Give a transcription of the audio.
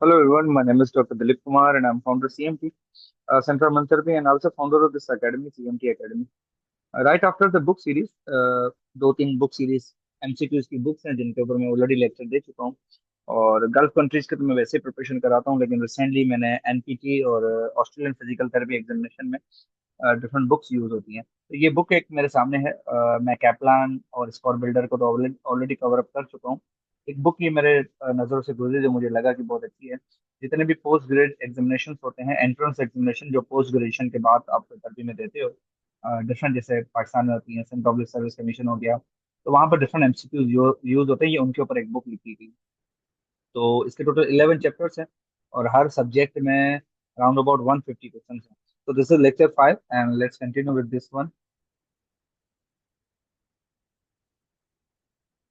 Hello everyone, my name is Dr. Dileep Kumar and I'm founder of CMT, Center for Therapy, and also founder of this academy, CMT Academy. Right after the book series, दो तीन book series MCQs की books हैं जिनके ऊपर मैं already lecture दे चुका हूँ। और गल्फ कंट्रीज के तो मैं वैसे प्रिपरेशन कराता हूँ, लेकिन रिसेंटली मैंने एनपीटी और ऑस्ट्रेलियन फिजिकल थेरेपी एग्जामिनेशन में डिफरेंट बुक्स यूज होती हैं। तो ये बुक एक मेरे सामने है। मैं कैपलान और स्कोर बिल्डर को तो ऑलरेडी कवर अप कर चुका हूँ। एक बुक ये मेरे नज़रों से गुजरी जो मुझे लगा कि बहुत अच्छी है। जितने भी पोस्ट ग्रेड एग्जामिनेशन होते हैं, एंट्रेंस एग्जामिनेशन जो पोस्ट ग्रेजुएशन के बाद आप तर्बी में देते हो, डिफरेंट जैसे पाकिस्तान में होती है, सेंट्रल पब्लिक सर्विस कमीशन हो गया, तो वहाँ पर डिफरेंट एमसीक्यूज यूज होते हैं। ये उनके ऊपर एक बुक लिखी गई। तो इसके टोटल 11 चैप्टर्स हैं और हर सब्जेक्ट में अराउंड अबाउट 150 क्वेश्चन हैं। तो this is lecture 5 and let's continue with this one.